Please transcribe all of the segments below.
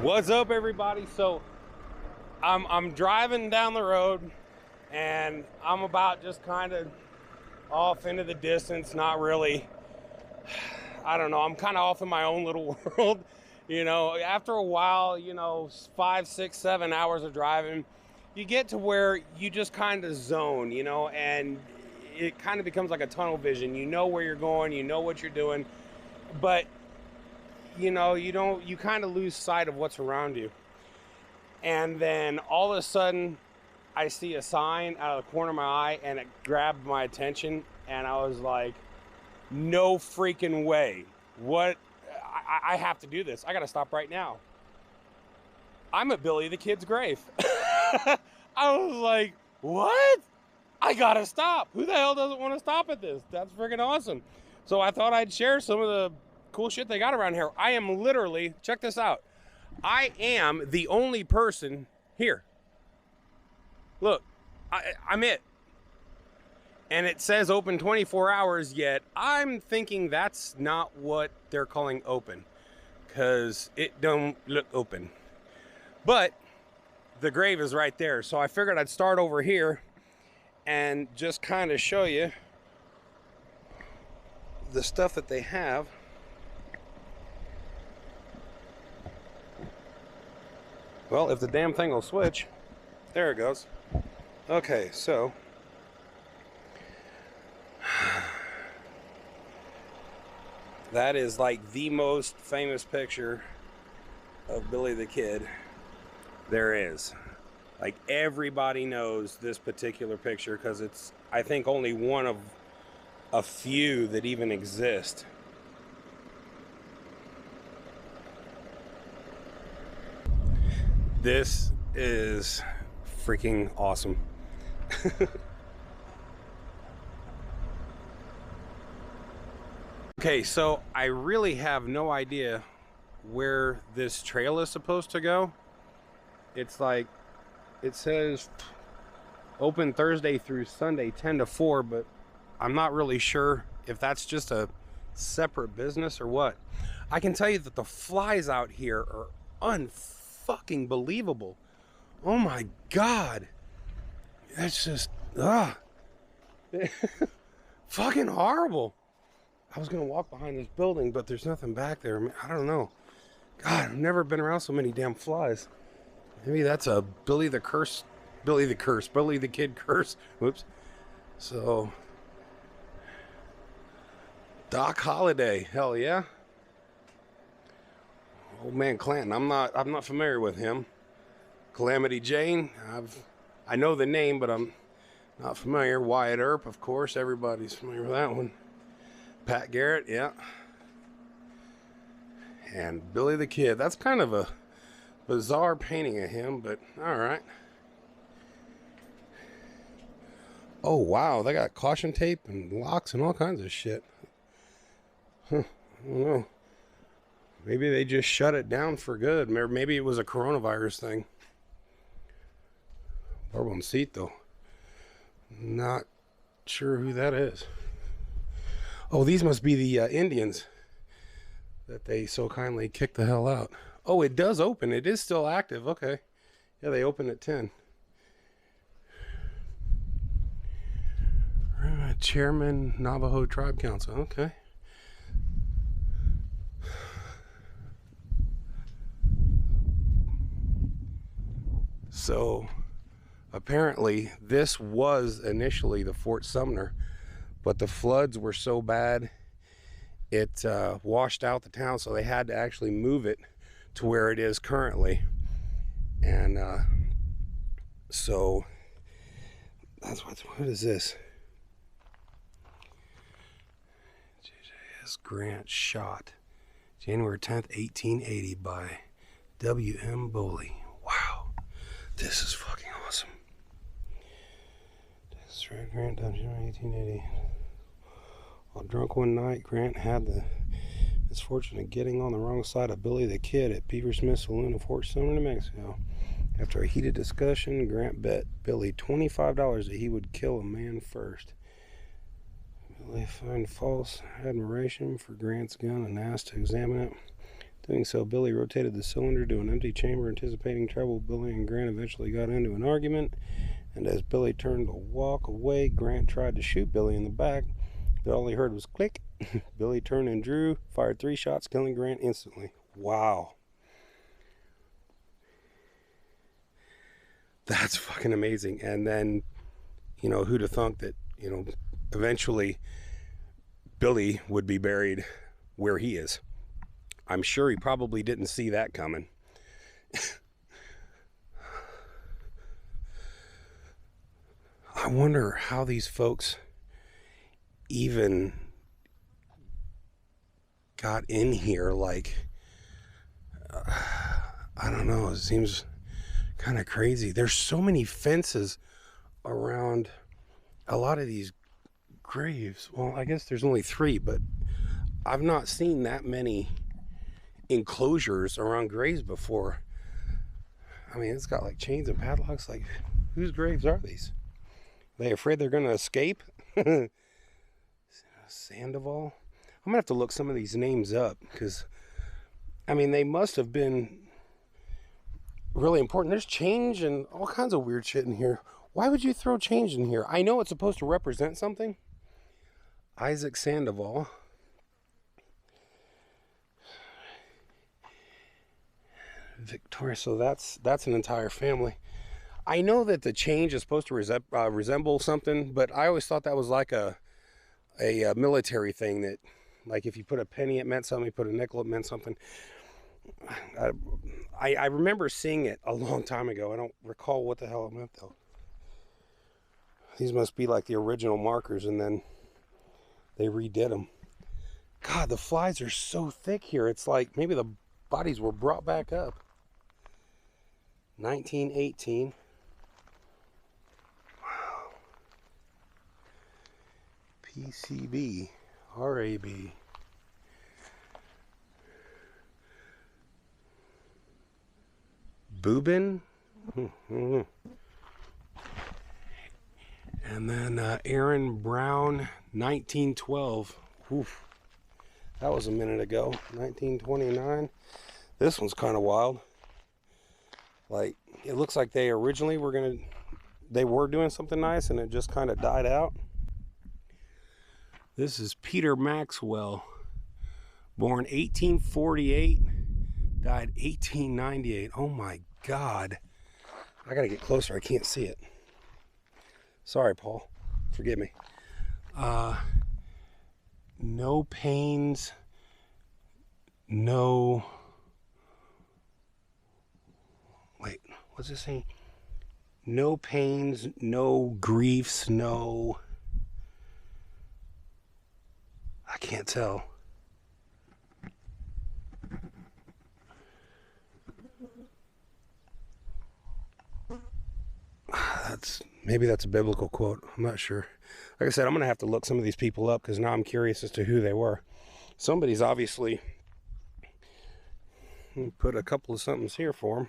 What's up, everybody? So I'm driving down the road and I'm about just kind of off into the distance, not really. I don't know, I'm kind of off in my own little world. After a while, 5, 6, 7 hours of driving, you get to where you just kind of zone, and it kind of becomes like a tunnel vision. You know where you're going, you know what you're doing, but you kind of lose sight of what's around you. And then all of a sudden, I see a sign out of the corner of my eye, and it grabbed my attention. And I was like, no freaking way. What? I have to do this. I got to stop right now. I'm at Billy the Kid's grave. I was like, what? I got to stop. Who the hell doesn't want to stop at this? That's freaking awesome. So I thought I'd share some of the cool shit they got around here. I am literally, check this out. I am the only person here. Look, I'm it. And it says open 24 hours, yet I'm thinking that's not what they're calling open, because it don't look open. But the grave is right there, so I figured I'd start over here and just kind of show you the stuff that they have. Well, if the damn thing will switch. There it goes. Okay, so that is like the most famous picture of Billy the Kid there is. Like, everybody knows this particular picture because it's, I think, only one of a few that even exist. This is freaking awesome. Okay, so I really have no idea where this trail is supposed to go. It's like, it says open Thursday through Sunday 10 to 4, but I'm not really sure if that's just a separate business or what. I can tell you that the flies out here are unfucking believable. Oh my God. That's just, fucking horrible. I was gonna walk behind this building, but there's nothing back there. I don't know. God, I've never been around so many damn flies. Maybe that's a Billy the Kid curse. Whoops. So, Doc Holliday, hell yeah. Old man Clanton, I'm not familiar with him. Calamity Jane, I know the name, but I'm not familiar. Wyatt Earp, of course, everybody's familiar with that one. Pat Garrett, yeah. And Billy the Kid. That's kind of a bizarre painting of him, but all right. Oh, wow. They got caution tape and locks and all kinds of shit. Huh. I don't know. Maybe they just shut it down for good. Maybe it was a coronavirus thing. Barboncito. Not sure who that is. Oh, these must be the Indians that they so kindly kicked the hell out. Oh, it does open. It is still active. Okay. Yeah, they open at 10. Chairman, Navajo Tribe Council. Okay. So, apparently, this was initially the Fort Sumner, but the floods were so bad, it washed out the town, so they had to actually move it to where it is currently. And so, that's what is this? J.J.S. Grant shot January 10th, 1880 by W.M. Boley. Wow. This is fucking awesome. This is Grant, January 1880. While drunk one night, Grant had the misfortune of getting on the wrong side of Billy the Kid at Peter Smith Saloon in Fort Sumner, New Mexico. After a heated discussion, Grant bet Billy $25 that he would kill a man first. Billy found false admiration for Grant's gun and asked to examine it. Doing so, Billy rotated the cylinder to an empty chamber, anticipating trouble. Billy and Grant eventually got into an argument, and as Billy turned to walk away, Grant tried to shoot Billy in the back, but all he heard was click. Billy turned and drew, fired 3 shots, killing Grant instantly. Wow. That's fucking amazing. And then, you know, who'd have thunk that, you know, eventually Billy would be buried where he is. I'm sure he probably didn't see that coming. I wonder how these folks even got in here. Like, I don't know, it seems kind of crazy. There's so many fences around a lot of these graves. Well, I guess there's only 3, but I've not seen that many enclosures around graves before. I mean, it's got like chains and padlocks. Like, whose graves are these? Are they afraid they're gonna escape? Sandoval. I'm gonna have to look some of these names up, because I mean, they must have been really important. There's change and all kinds of weird shit in here. Why would you throw change in here? I know it's supposed to represent something. Isaac Sandoval. Victoria, so that's an entire family. I know that the change is supposed to resemble something, but I always thought that was like a military thing, that like if you put a penny it meant something, you put a nickel it meant something. I remember seeing it a long time ago. I don't recall what the hell it meant though. These must be like the original markers, and then they redid them. God, the flies are so thick here. It's like maybe the bodies were brought back up. 1918. Wow. PCB. RAB. Boobin. And then Aaron Brown, 1912. Oof. That was a minute ago. 1929. This one's kind of wild. Like, it looks like they originally were doing something nice, and it just kind of died out. This is Peter Maxwell, born 1848, died 1898. Oh my God. I gotta get closer, I can't see it. Sorry, Paul, forgive me. No pains, no... Wait, what's it saying? No pains, no griefs, no... I can't tell. Maybe that's a biblical quote. I'm not sure. Like I said, I'm going to have to look some of these people up, because now I'm curious as to who they were. Somebody's obviously put a couple of somethings here for them.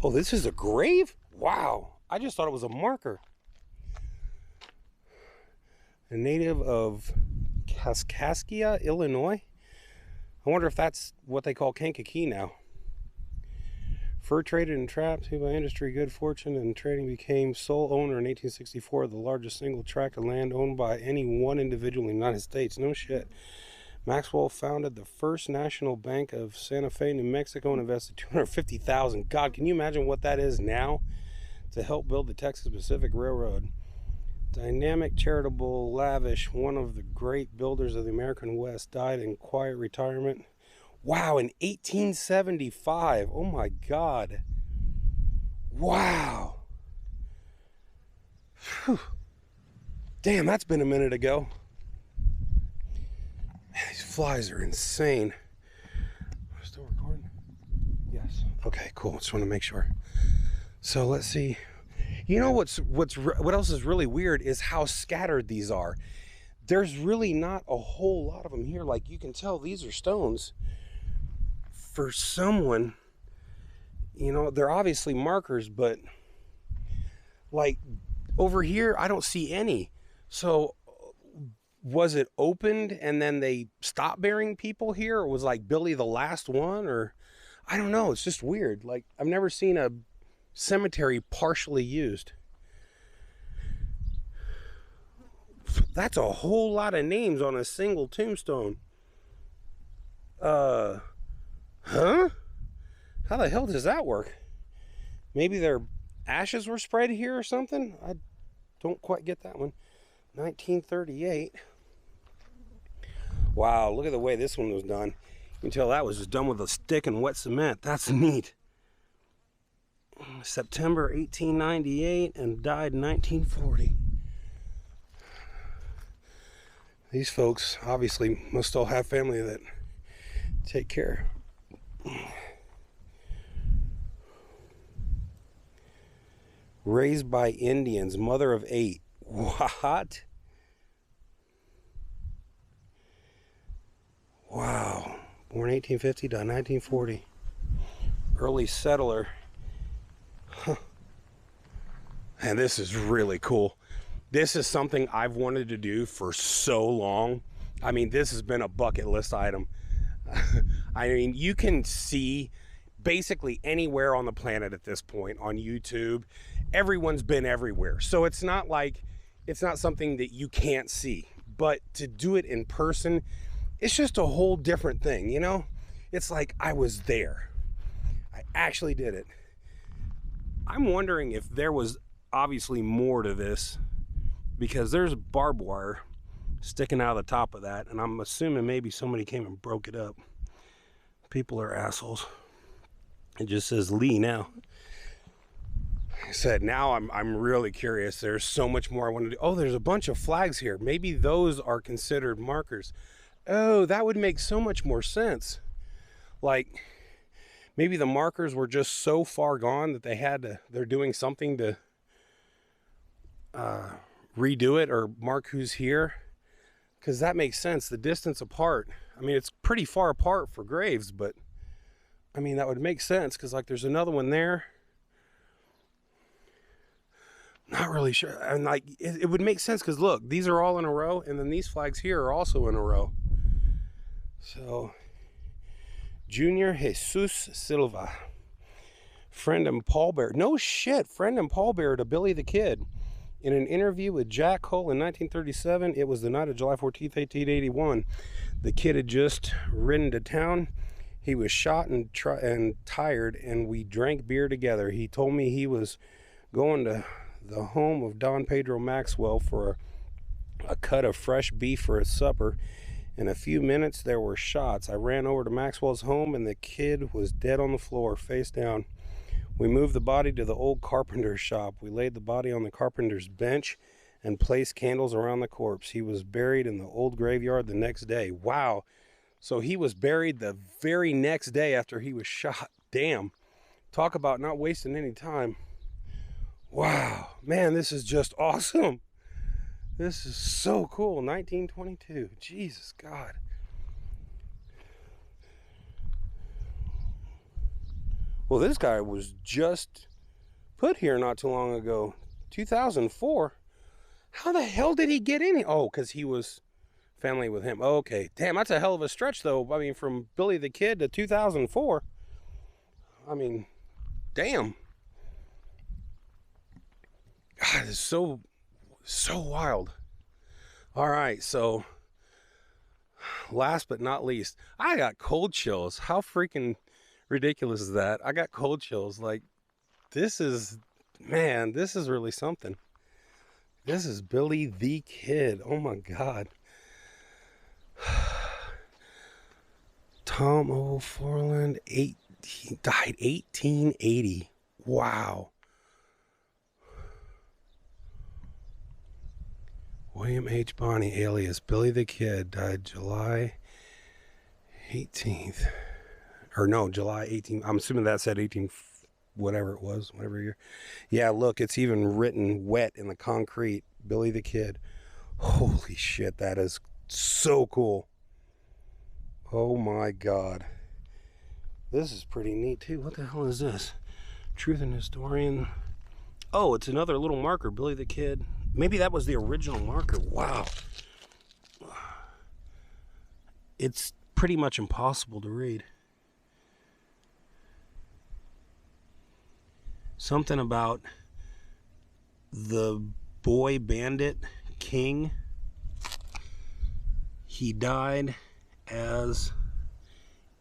Oh, this is a grave? Wow. I just thought it was a marker. A native of Kaskaskia, Illinois. I wonder if that's what they call Kankakee now. Fur traded and trapped, who by industry, good fortune, and trading became sole owner in 1864 of the largest single tract of land owned by any one individual in the United States. No shit. Maxwell founded the First National Bank of Santa Fe, New Mexico, and invested $250,000. God, can you imagine what that is now? To help build the Texas Pacific Railroad. Dynamic, charitable, lavish, one of the great builders of the American West, died in quiet retirement. Wow, in 1875. Oh my God. Wow. Whew. Damn, that's been a minute ago. Man, these flies are insane. We're still recording? Yes. Okay, cool. Just want to make sure. So let's see. You know what else is really weird is how scattered these are. There's really not a whole lot of them here. Like, you can tell these are stones. For someone, you know, they're obviously markers, but like over here, I don't see any. So was it opened and then they stopped burying people here, or was like Billy the last one? Or I don't know, it's just weird. Like, I've never seen a cemetery partially used. That's a whole lot of names on a single tombstone. Huh? How the hell does that work? Maybe their ashes were spread here or something? I don't quite get that one. 1938. Wow, look at the way this one was done. You can tell that was just done with a stick and wet cement. That's neat. September 1898 and died in 1940. These folks obviously must still have family that take care. Raised by Indians, mother of 8. What? Wow. Born 1850, died 1940. Early settler. Huh. And this is really cool. This is something I've wanted to do for so long. I mean, this has been a bucket list item. I mean, you can see basically anywhere on the planet at this point on YouTube. Everyone's been everywhere. So it's not like, it's not something that you can't see. But to do it in person, it's just a whole different thing, you know? It's like I was there. I actually did it. I'm wondering if there was obviously more to this, because there's barbed wire sticking out of the top of that, and I'm assuming maybe somebody came and broke it up. People are assholes. It just says Lee now. Like I said, now I'm really curious. There's so much more I want to do. Oh, there's a bunch of flags here. Maybe those are considered markers. Oh, that would make so much more sense. Like, maybe the markers were just so far gone that they're doing something to redo it or mark who's here, because that makes sense. The distance apart, I mean, it's pretty far apart for graves, but I mean, that would make sense, because like there's another one there. Not really sure. And like it would make sense, because look, these are all in a row, and then these flags here are also in a row. So Junior Jesus Silva, friend and pallbearer. No shit, friend and pallbearer to Billy the Kid. In an interview with Jack Hull in 1937, it was the night of July 14th, 1881. The kid had just ridden to town. He was shot and tired, and we drank beer together. He told me he was going to the home of Don Pedro Maxwell for a cut of fresh beef for his supper. In a few minutes, there were shots. I ran over to Maxwell's home, and the kid was dead on the floor, face down. We moved the body to the old carpenter's shop. We laid the body on the carpenter's bench and placed candles around the corpse. He was buried in the old graveyard the next day. Wow. So he was buried the very next day after he was shot. Damn. Talk about not wasting any time. Wow. Man, this is just awesome. This is so cool. 1922. Jesus God. Well, this guy was just put here not too long ago. 2004. How the hell did he get in here? Oh, because he was family with him. Okay. Damn, that's a hell of a stretch, though. I mean, from Billy the Kid to 2004. I mean, damn. God, it's so wild. All right, so last but not least, I got cold chills. How freaking ridiculous is that? I got cold chills. Like, this is, man, this is really something. This is Billy the Kid. Oh my God. Tom O'Forland, he died 1880. Wow. William H. Bonney, alias Billy the Kid, died July 18th. Or no, July 18th. I'm assuming that said 18, whatever it was, whatever year. Yeah, look, it's even written wet in the concrete. Billy the Kid. Holy shit, that is so cool. Oh my God. This is pretty neat too. What the hell is this? Truth and Historian. Oh, it's another little marker. Billy the Kid. Maybe that was the original marker. Wow. It's pretty much impossible to read. Something about the boy bandit king. He died as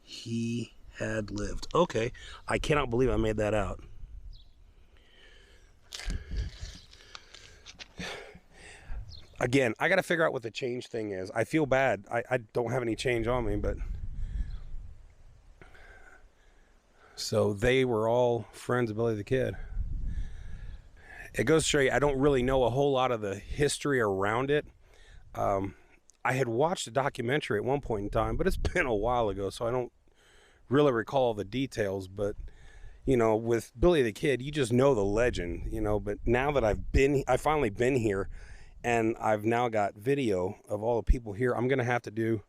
he had lived. Okay, I cannot believe I made that out. Again, I got to figure out what the change thing is. I feel bad. I don't have any change on me, but... So they were all friends of Billy the Kid. It goes to show you, I don't really know a whole lot of the history around it. I had watched a documentary at one point in time, but it's been a while ago, so I don't really recall the details. But, you know, with Billy the Kid, you just know the legend, you know. But now that I've finally been here, and I've now got video of all the people here, I'm going to have to do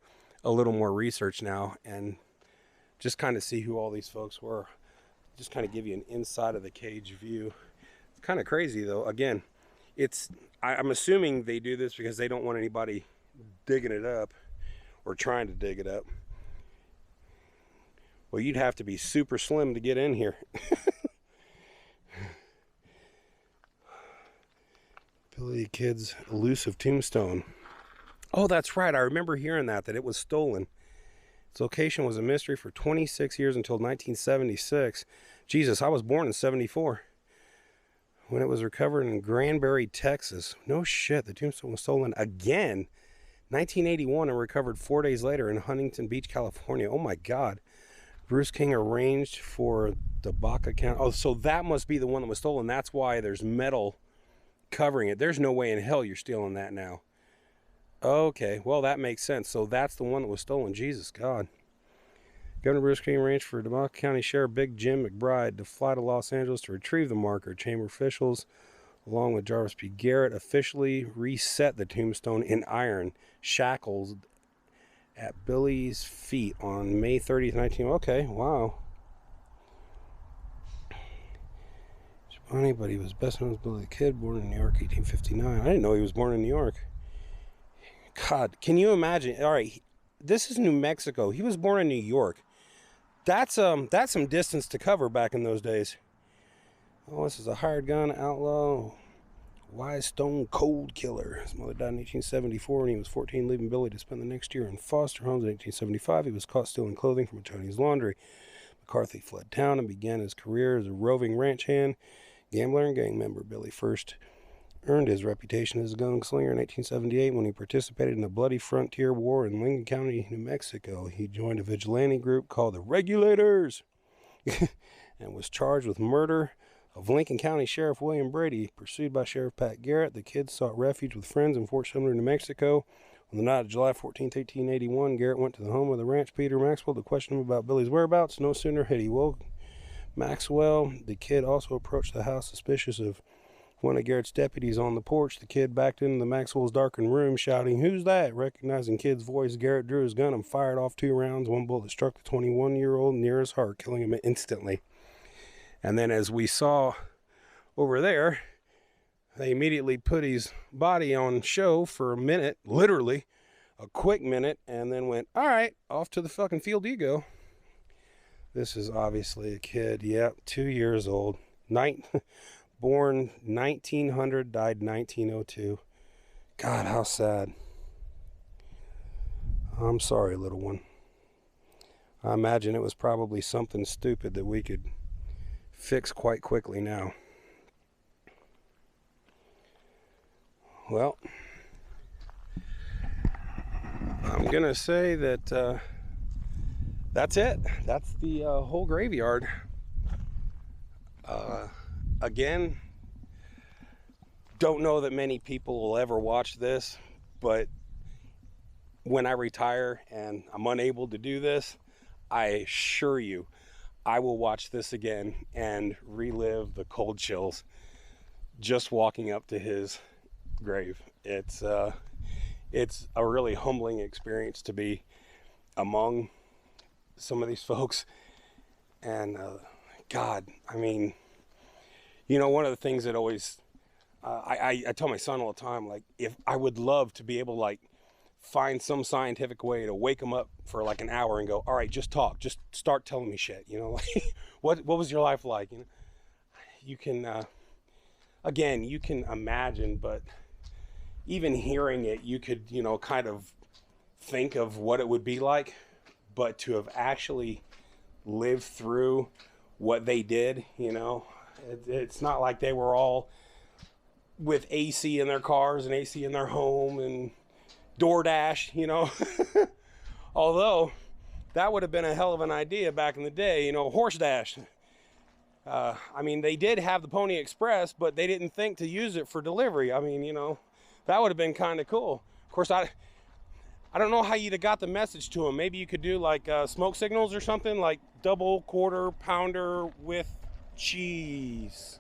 a little more research now and just kind of see who all these folks were. Just kind of give you an inside of the cage view. It's kind of crazy, though. Again, I'm assuming they do this because they don't want anybody digging it up or trying to dig it up. Well, you'd have to be super slim to get in here. Billy the Kid's elusive tombstone. Oh, that's right. I remember hearing that it was stolen. Its location was a mystery for 26 years until 1976. Jesus, I was born in 74. When it was recovered in Granbury, Texas. No shit, the tombstone was stolen again. 1981 and recovered 4 days later in Huntington Beach, California. Oh my God. Bruce King arranged for the Baca County. Oh, so that must be the one that was stolen. That's why there's metal covering it. There's no way in hell you're stealing that now. Okay, well, that makes sense. So that's the one that was stolen. Jesus, God. Governor Bruce King arranged for Baca County Sheriff Big Jim McBride to fly to Los Angeles to retrieve the marker. Chamber officials, along with Jarvis P. Garrett, officially reset the tombstone in iron shackles at Billy's feet on May 30th, 19... Okay, wow. Funny, but he was best known as Billy the Kid, born in New York, 1859. I didn't know he was born in New York. God, can you imagine? All right, this is New Mexico. He was born in New York. That's some distance to cover back in those days. Oh, this is a hired gun outlaw. Wise Stone Cold Killer. His mother died in 1874 when he was 14, leaving Billy to spend the next year in foster homes. In 1875, he was caught stealing clothing from a Chinese laundry. McCarthy fled town and began his career as a roving ranch hand, gambler, and gang member. Billy first earned his reputation as a gunslinger in 1878 when he participated in the bloody frontier war in Lincoln County, New Mexico. He joined a vigilante group called the Regulators and was charged with murder of Lincoln County Sheriff William Brady. Pursued by Sheriff Pat Garrett, the Kid sought refuge with friends in Fort Sumner, New Mexico. On the night of July 14, 1881, Garrett went to the home of the ranch Peter Maxwell to question him about Billy's whereabouts. No sooner had he woke Maxwell, the Kid also approached the house suspicious of one of Garrett's deputies on the porch. The Kid backed into the Maxwell's darkened room, shouting, "Who's that?" Recognizing Kid's voice, Garrett drew his gun and fired off 2 rounds. One bullet struck the 21-year-old near his heart, killing him instantly. And then, as we saw over there, they immediately put his body on show for a minute, literally a quick minute, and then went, all right, off to the fucking field you go. This is obviously a kid. Yep, 2 years old. Born 1900, died 1902. God, how sad. I'm sorry, little one. I imagine it was probably something stupid that we could fix quite quickly now. Well, I'm going to say that that's it. That's the whole graveyard. Again, don't know that many people will ever watch this, but when I retire and I'm unable to do this, I assure you, I will watch this again and relive the cold chills just walking up to his grave. It's a really humbling experience to be among some of these folks. And God, I mean, you know, one of the things that always I tell my son all the time, like, if I would love to be able to, like, find some scientific way to wake him up for like an hour and go, all right, just talk, just start telling me shit, you know, like, what was your life like? You know, you can, again, you can imagine, but even hearing it, you could, you know, kind of think of what it would be like, but to have actually lived through what they did, you know, it's not like they were all with AC in their cars and AC in their home and DoorDash, you know. Although that would have been a hell of an idea back in the day, you know, horse dash. I mean, they did have the Pony Express, but they didn't think to use it for delivery. I mean, you know, that would have been kind of cool. Of course, I don't know how you'd have got the message to them. Maybe you could do like smoke signals or something, like double quarter pounder with cheese.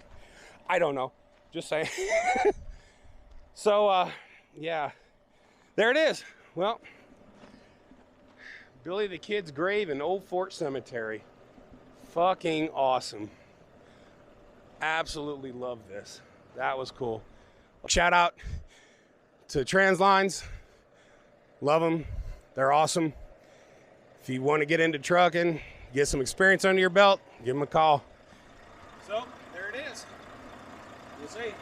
I don't know. Just saying. So, yeah. There it is. Well, Billy the Kid's grave in Old Fort Cemetery. Fucking awesome. Absolutely love this. That was cool. Shout out to Translines. Love them. They're awesome. If you want to get into trucking, get some experience under your belt, give them a call. So, there it is. We'll see.